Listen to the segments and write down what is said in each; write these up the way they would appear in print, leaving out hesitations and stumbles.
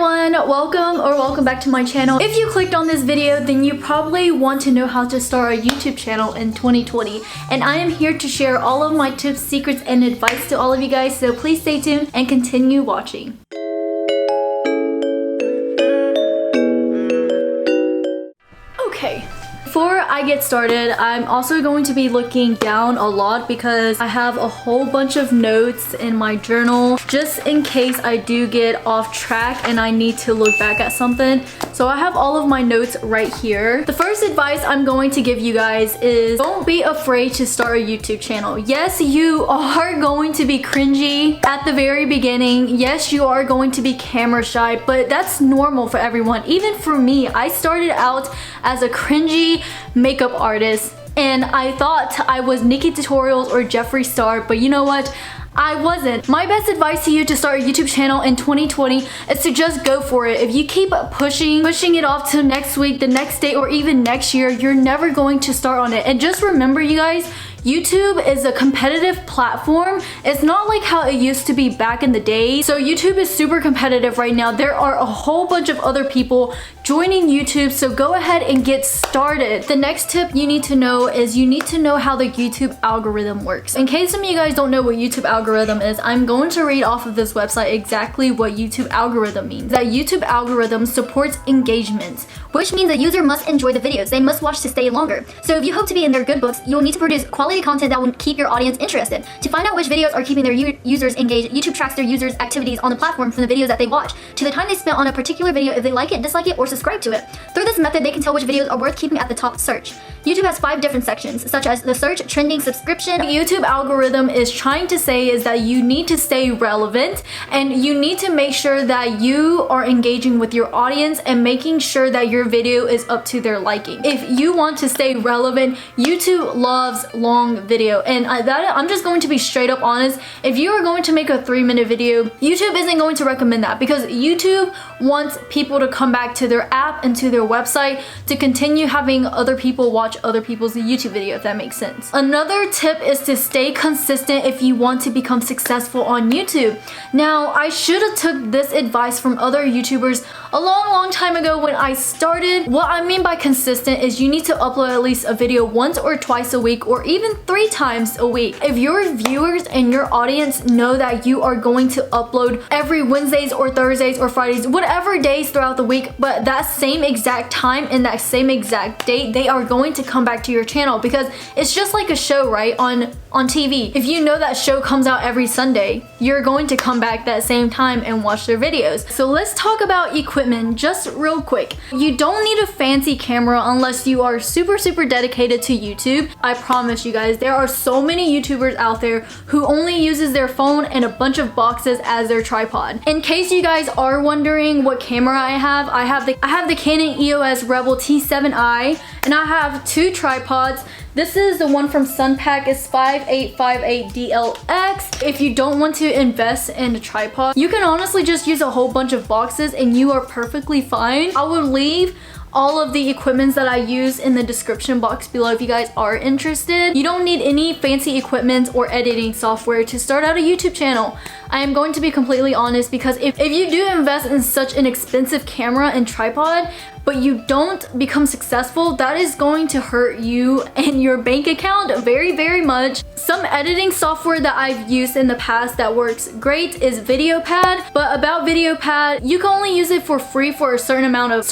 everyone, welcome back to my channel. If you clicked on this video, then you probably want to know how to start a YouTube channel in 2020, and I am here to share all of my tips, secrets, and advice to all of you guys, so please stay tuned and continue watching. Okay. Before I get started, I'm also going to be looking down a lot because I have a whole bunch of notes in my journal just in case I do get off track and I need to look back at something. So I have all of my notes right here. The first advice I'm going to give you guys is don't be afraid to start a YouTube channel. Yes, you are going to be cringy at the very beginning. Yes, you are going to be camera shy, but that's normal for everyone. Even for me, I started out as a cringy makeup artist and I thought I was Nikki Tutorials or Jeffree Star, but you know what? I wasn't. My best advice to you to start a YouTube channel in 2020 is to just go for it. If you keep pushing it off to next week, the next day, or even next year, you're never going to start on it. And just remember, you guys, YouTube is a competitive platform. It's not like how it used to be back in the day. So YouTube is super competitive right now. There are a whole bunch of other people joining YouTube, so go ahead and get started. The next tip you need to know is you need to know how the YouTube algorithm works. In case some of you guys don't know what YouTube algorithm is, I'm going to read off of this website exactly what YouTube algorithm means. That YouTube algorithm supports engagement, which means the user must enjoy the videos. They must watch to stay longer. So if you hope to be in their good books, you'll need to produce quality content that will keep your audience interested. To find out which videos are keeping their users engaged, YouTube tracks their users' activities on the platform from the videos that they watch to the time they spent on a particular video, if they like it, dislike it, or subscribe to it. Through this method, they can tell which videos are worth keeping at the top search. YouTube has 5 different sections, such as the search, trending, subscription. The YouTube algorithm is trying to say is that you need to stay relevant and you need to make sure that you are engaging with your audience and making sure that your video is up to their liking. If you want to stay relevant, YouTube loves long video, and I'm just going to be straight up honest. If you are going to make a 3-minute video, YouTube isn't going to recommend that because YouTube wants people to come back to their app and to their website to continue having other people watch other people's YouTube video, if that makes sense. Another tip is to stay consistent if you want to become successful on YouTube. Now, I should have took this advice from other YouTubers a long time ago when I started. What I mean by consistent is you need to upload at least a video once or twice a week, or even 3 times a week. If your viewers and your audience know that you are going to upload every Wednesdays or Thursdays or Fridays, whatever days throughout the week, but that same exact time and that same exact date, they are going to come back to your channel because it's just like a show, right? On TV. If you know that show comes out every Sunday, you're going to come back that same time and watch their videos. So let's talk about equipment just real quick. You don't need a fancy camera unless you are super dedicated to YouTube. I promise you guys, there are so many YouTubers out there who only uses their phone and a bunch of boxes as their tripod. In case you guys are wondering what camera I have the Canon EOS Rebel T7i, and I have 2 tripods. This is the one from Sunpack, it's 5858DLX. If you don't want to invest in a tripod, you can honestly just use a whole bunch of boxes and you are perfectly fine. I will leave all of the equipments that I use in the description box below if you guys are interested. You don't need any fancy equipment or editing software to start out a YouTube channel. I am going to be completely honest, because if you do invest in such an expensive camera and tripod, but you don't become successful, that is going to hurt you and your bank account very much. Some editing software that I've used in the past that works great is VideoPad, but about VideoPad, you can only use it for free for a certain amount of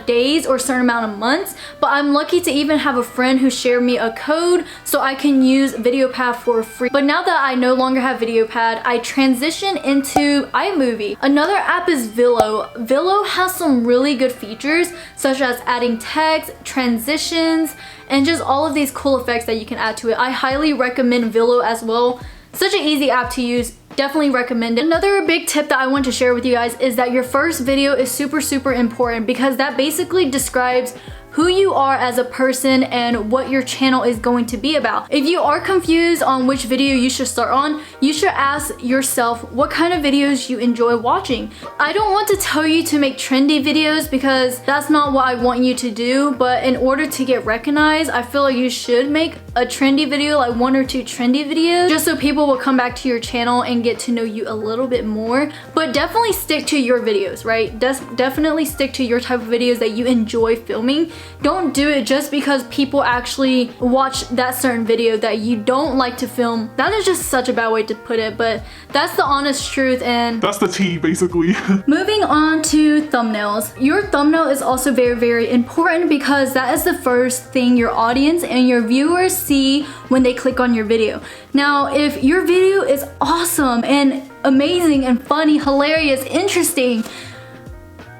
days or certain amount of months, but I'm lucky to even have a friend who shared me a code so I can use VideoPad for free. But now that I no longer have VideoPad, I transition into iMovie. Another app is Vilo. Vilo has some really good features such as adding text, transitions, and just all of these cool effects that you can add to it. I highly recommend Vilo as well. Such an easy app to use. Definitely recommend it. Another big tip that I want to share with you guys is that your first video is super important, because that basically describes who you are as a person and what your channel is going to be about. If you are confused on which video you should start on, you should ask yourself what kind of videos you enjoy watching. I don't want to tell you to make trendy videos because that's not what I want you to do, but in order to get recognized, I feel like you should make a trendy video, like 1 or 2 trendy videos, just so people will come back to your channel and get to know you a little bit more. But definitely stick to your videos, right? Definitely stick to your type of videos that you enjoy filming. Don't do it just because people actually watch that certain video that you don't like to film. That is just such a bad way to put it, but that's the honest truth, and that's the tea, basically. Moving on to thumbnails. Your thumbnail is also very, very important because that is the first thing your audience and your viewers see when they click on your video. Now, if your video is awesome and amazing and funny, hilarious, interesting,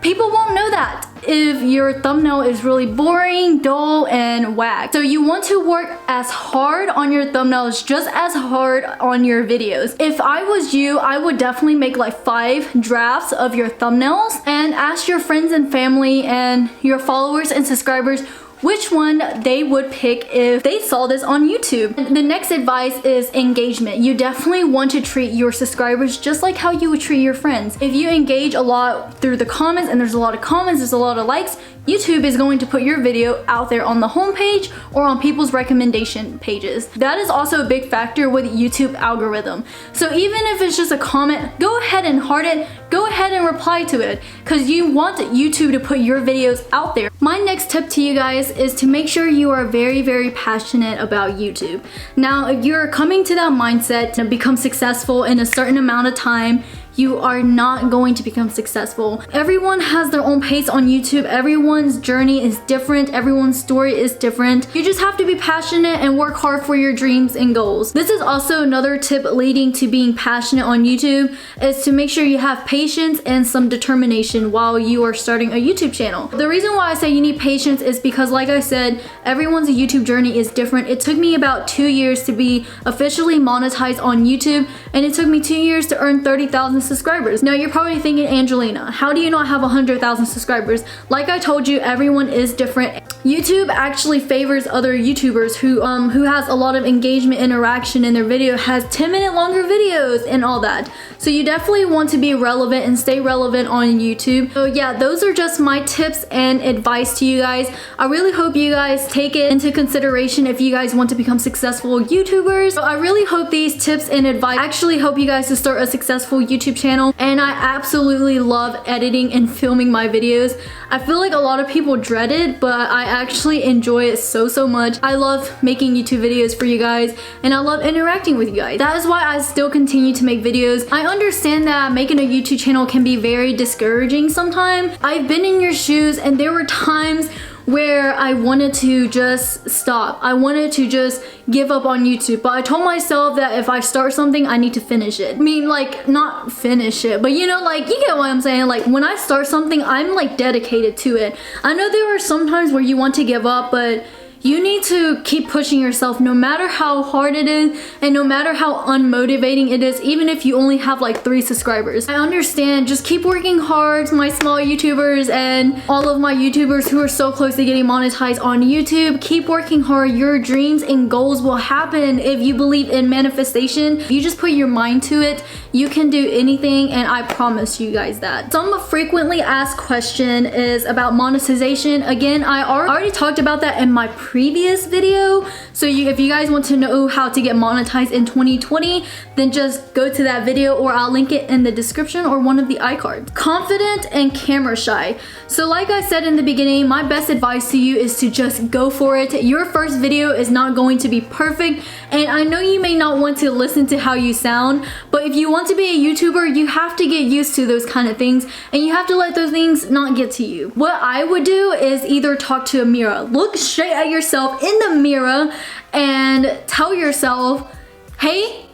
people won't know that if your thumbnail is really boring, dull, and whack. So you want to work as hard on your thumbnails just as hard on your videos. If I was you, I would definitely make like 5 drafts of your thumbnails and ask your friends and family and your followers and subscribers which one they would pick if they saw this on YouTube. The next advice is engagement. You definitely want to treat your subscribers just like how you would treat your friends. If you engage a lot through the comments, and there's a lot of comments, there's a lot of likes, YouTube is going to put your video out there on the homepage or on people's recommendation pages. That is also a big factor with YouTube algorithm. So even if it's just a comment, go ahead and heart it, go ahead and reply to it, because you want YouTube to put your videos out there. My next tip to you guys is to make sure you are very, very passionate about YouTube. Now, if you're coming to that mindset to become successful in a certain amount of time, you are not going to become successful. Everyone has their own pace on YouTube. Everyone's journey is different. Everyone's story is different. You just have to be passionate and work hard for your dreams and goals. This is also another tip leading to being passionate on YouTube, is to make sure you have patience and some determination while you are starting a YouTube channel. The reason why I say you need patience is because, like I said, everyone's YouTube journey is different. It took me about 2 years to be officially monetized on YouTube, and it took me 2 years to earn 30,000 subscribers. Now you're probably thinking, Angelina, how do you not have 100,000 subscribers? Like I told you, everyone is different. YouTube actually favors other YouTubers who has a lot of engagement, interaction in their video, has 10-minute longer videos and all that. So you definitely want to be relevant and stay relevant on YouTube. So yeah, those are just my tips and advice to you guys. I really hope you guys take it into consideration if you guys want to become successful YouTubers. So I really hope these tips and advice actually help you guys to start a successful YouTube channel. And I absolutely love editing and filming my videos. I feel like a lot of people dread it, but I actually enjoy it so much. I love making YouTube videos for you guys, and I love interacting with you guys. That is why I still continue to make videos. I understand that making a YouTube channel can be very discouraging sometimes. I've been in your shoes, and there were times where I wanted to just stop. I wanted to just give up on YouTube, but I told myself that if I start something, I need to finish it. I mean, like, not finish it, but you know, like, you get what I'm saying? Like, when I start something, I'm like dedicated to it. I know there are some times where you want to give up, but you need to keep pushing yourself no matter how hard it is and no matter how unmotivating it is, even if you only have like 3 subscribers. I understand, just keep working hard, my small YouTubers and all of my YouTubers who are so close to getting monetized on YouTube. Keep working hard. Your dreams and goals will happen if you believe in manifestation. If you just put your mind to it, you can do anything, and I promise you guys that. Some frequently asked question is about monetization. Again, I already talked about that in my previous video. So if you guys want to know how to get monetized in 2020, then just go to that video, or I'll link it in the description or one of the iCards. Confident and camera shy. So like I said in the beginning, my best advice to you is to just go for it. Your first video is not going to be perfect, and I know you may not want to listen to how you sound, but if you want to be a YouTuber, you have to get used to those kind of things, and you have to let those things not get to you. What I would do is either talk to a mirror, look straight at yourself in the mirror and tell yourself, hey,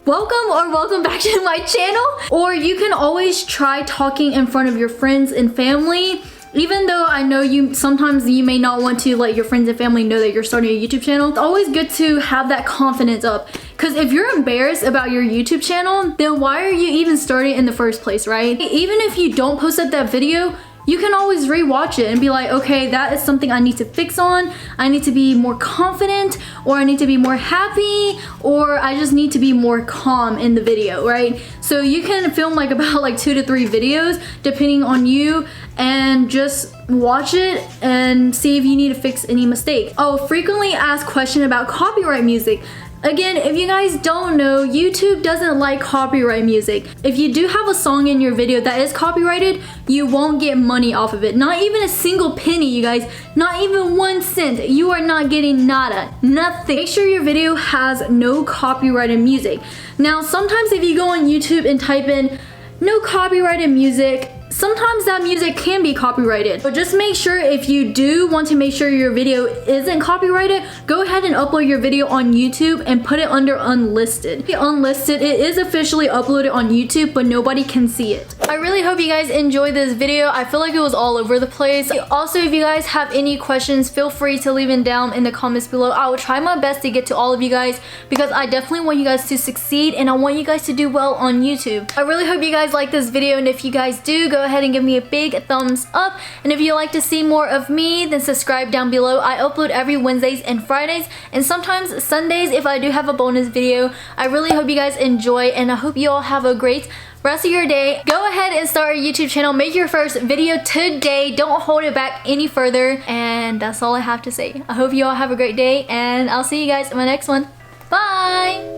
welcome back to my channel. Or you can always try talking in front of your friends and family. Even though I know sometimes you may not want to let your friends and family know that you're starting a YouTube channel, it's always good to have that confidence up. Because if you're embarrassed about your YouTube channel, then why are you even starting in the first place, right? Even if you don't post up that video, you can always rewatch it and be like, okay, that is something I need to fix on. I need to be more confident, or I need to be more happy, or I just need to be more calm in the video, right? So you can film like about like 2 to 3 videos depending on you, and just watch it and see if you need to fix any mistake. Oh, frequently asked question about copyright music. Again, if you guys don't know, YouTube doesn't like copyright music. If you do have a song in your video that is copyrighted, you won't get money off of it. Not even a single penny, you guys. Not even 1 cent. You are not getting nada. Nothing. Make sure your video has no copyrighted music. Now, sometimes if you go on YouTube and type in no copyrighted music, sometimes that music can be copyrighted. But just make sure, if you do want to make sure your video isn't copyrighted, go ahead and upload your video on YouTube and put it under unlisted. Unlisted, it is officially uploaded on YouTube, but nobody can see it. I really hope you guys enjoyed this video. I feel like it was all over the place. Also, if you guys have any questions, feel free to leave them down in the comments below. I will try my best to get to all of you guys, because I definitely want you guys to succeed and I want you guys to do well on YouTube. I really hope you guys like this video, and if you guys do, go ahead and give me a big thumbs up. And if you'd like to see more of me, then subscribe down below. I upload every Wednesdays and Fridays, and sometimes Sundays if I do have a bonus video. I really hope you guys enjoy, and I hope you all have a great rest of your day. Go ahead and start a YouTube channel. Make your first video today. Don't hold it back any further. And that's all I have to say. I hope you all have a great day, and I'll see you guys in my next one. Bye!